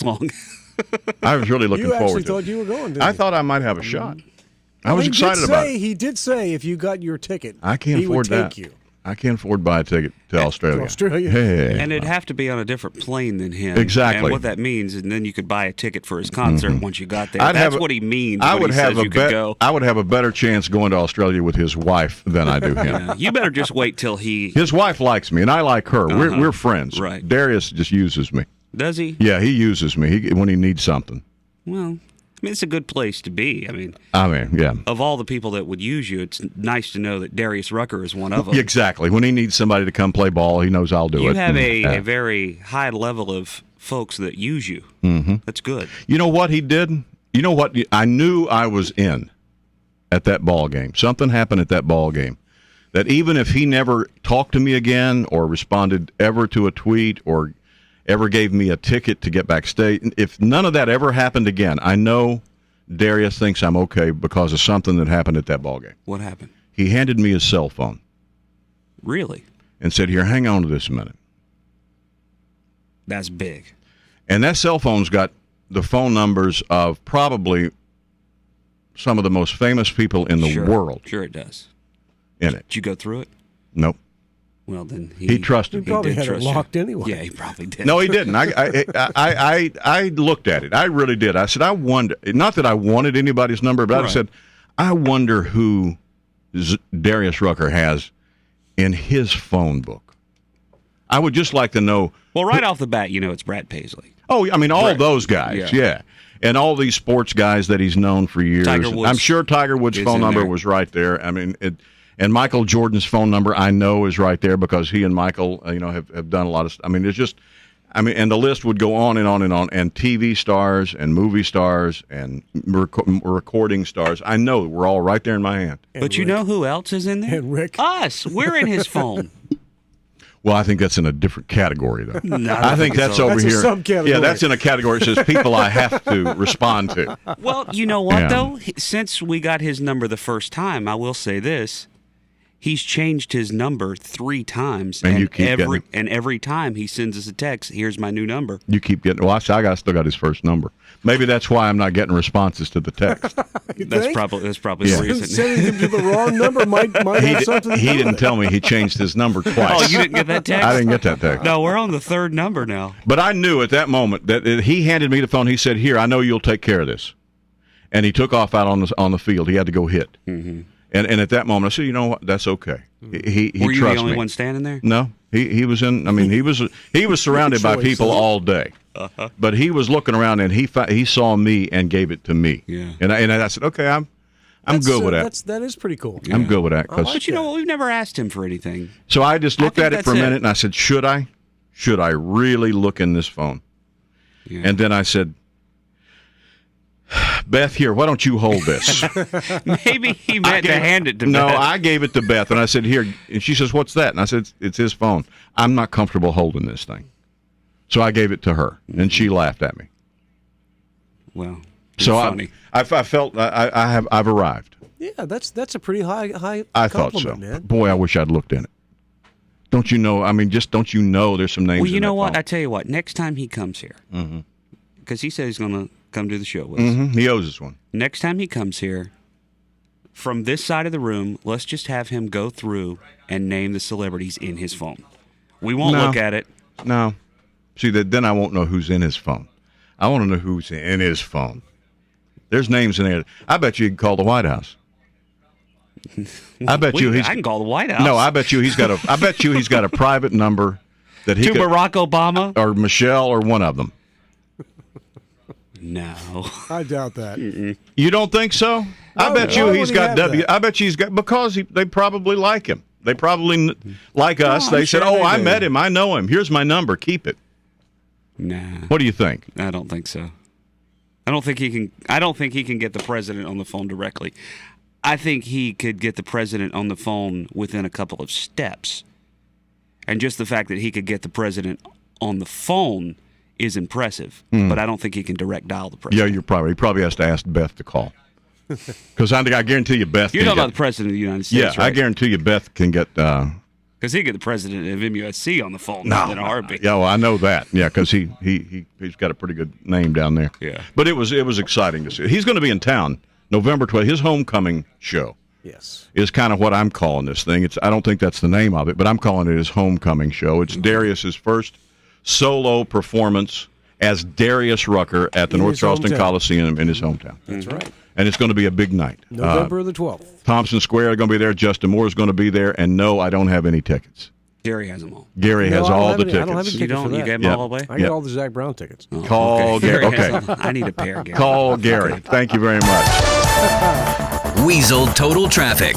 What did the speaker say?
long. I was really looking You forward actually to thought it. you were going, didn't I you? thought I might have a shot. I Well, was excited about it. He did say if you got your ticket, I can't he afford would that. take you. I can't afford to buy a ticket to Australia. Australia. Hey. And it'd have to be on a different plane than him. Exactly. And what that means, and then you could buy a ticket for his concert once you got there. I'd That's have a- what he means I when would he have says a you could go. I would have a better chance going to Australia with his wife than I do him. Yeah, you better just wait till he... His wife likes me, and I like her. We're friends. Right. Darius just uses me. Does he? Yeah, he uses me when he needs something. Well, I mean, it's a good place to be. I mean, yeah. of all the people that would use you, it's nice to know that Darius Rucker is one of them. Exactly. When he needs somebody to come play ball, he knows I'll do it. You have a very high level of folks that use you. Mm-hmm. That's good. You know what he did? You know what? I knew I was in at that ball game. Something happened at that ball game that even if he never talked to me again or responded ever to a tweet or ever gave me a ticket to get backstage, if none of that ever happened again, I know Darius thinks I'm okay because of something that happened at that ball game. What happened? He handed me his cell phone Really? and said, "Here, hang on to this a minute." That's big. And that cell phone's got the phone numbers of probably some of the most famous people in the world Sure it does. in it. Did you go through it? Nope. Well, then He trusted He me. probably did had it trust you. locked anyway. Yeah, he probably did. No, he didn't. I looked at it. I really did. I said, I wonder, not that I wanted anybody's number, but I Right. said, I wonder who Darius Rucker has in his phone book. I would just like to know. Well, right off the bat, you know it's Brad Paisley. Oh, I mean, all Right. those guys, Yeah. yeah. And all these sports guys that he's known for years. Tiger Woods I'm sure Tiger Woods' is phone in number there. was right there. I mean, and Michael Jordan's phone number I know is right there because he and Michael, have done a lot of. I mean, it's just, and the list would go on and on and on. And TV stars and movie stars and recording stars, I know we're all right there in my hand. But you know who else is in there? And Rick. Us. We're in his phone. Well, I think that's in a different category, though. No, I think that's so. over That's a here. subcategory. Yeah, that's in a category that says people I have to respond to. Well, you know what, Yeah. though? Since we got his number the first time, I will say this. He's changed his number 3 times. And you keep every time he sends us a text, here's my new number. You keep getting. Well, I still got his first number. Maybe that's why I'm not getting responses to the text. That's think? probably Yeah. the reason. Sending him to the wrong number might have something to do He with didn't it. tell me he changed his number twice. Oh, you didn't get that text? I didn't get that text. No, we're on the 3rd number now. But I knew at that moment that he handed me the phone. He said, "Here, I know you'll take care of this," and he took off out on the field. He had to go hit. Mm-hmm. And at that moment, I said, "You know what? That's okay." He Were you trusts the only me. one standing there? No, he was in. I mean, he was surrounded by choice, people huh? all day, but he was looking around and he saw me and gave it to me. Yeah. And I said, "Okay, I'm That's, good with that. That is pretty cool. I'm good with that." But you know what? We've never asked him for anything. So I just looked I at think it for a that's minute it. and I said, "Should I? Should I really look in this phone?" Yeah. And then I said, "Beth, here, why don't you hold this?" Maybe he meant to hand it to No, Beth. I gave it to Beth, and I said, "Here." And she says, "What's that?" And I said, "It's his phone. I'm not comfortable holding this thing." So I gave it to her, and she laughed at me. Well, So funny. I felt I've arrived. Yeah, that's a pretty high I thought so. compliment, man. Boy, I wish I'd looked in it. Don't you know? I mean, just don't you know? There's some names. Well, you in know that what? I phone. tell you what. Next time he comes here, because he said he's going to come do the show with us. Mhm, he owes us one. Next time he comes here, from this side of the room, let's just have him go through and name the celebrities in his phone. We won't No. look at it. No, see that then I won't know who's in his phone. I want to know who's in his phone. There's names in there. I bet you can call the White House. I bet you he's. I can call the White House. No, I bet you he's got a. I bet you he's got a private number that he to could, Barack Obama. or Michelle or one of them. No. I doubt that. You don't think so? I No, bet you why he's would he got have W. that? I bet you he's got because they probably like him. They probably like us. I'm They said, sure "Oh, they I do. met him. I know him. Here's my number. Keep it." Nah. What do you think? I don't think so. I don't think he can get the president on the phone directly. I think he could get the president on the phone within a couple of steps. And just the fact that he could get the president on the phone is impressive. But I don't think he can direct dial the Yeah, president. he probably has to ask Beth to call. Because I guarantee you Beth You're can talking get, about the president of the United yeah, States, right? I guarantee you Beth can get Because he'd get the president of MUSC on the phone in a heartbeat. Yeah, well, I know that. Yeah, because he's got a pretty good name down there. Yeah. But it was exciting to see. He's going to be in town November 12th. His homecoming show. Yes. Is kind of what I'm calling this thing. I don't think that's the name of it, but I'm calling it his homecoming show. It's Darius's first solo performance as Darius Rucker at the North Charleston Coliseum in his hometown. That's right. And it's going to be a big night. November the 12th. Thompson Square are going to be there. Justin Moore is going to be there. And no, I don't have any tickets. Gary has them all. Gary No, has I don't all have the any- I tickets. don't have any You tickets don't? for You that. gave them Yeah. all away? I got all the Zach Brown tickets. Oh, Call Gary Gary. has Okay. them. I need a pair, Gary. Call Gary. Thank you very much. Weasel Total Traffic.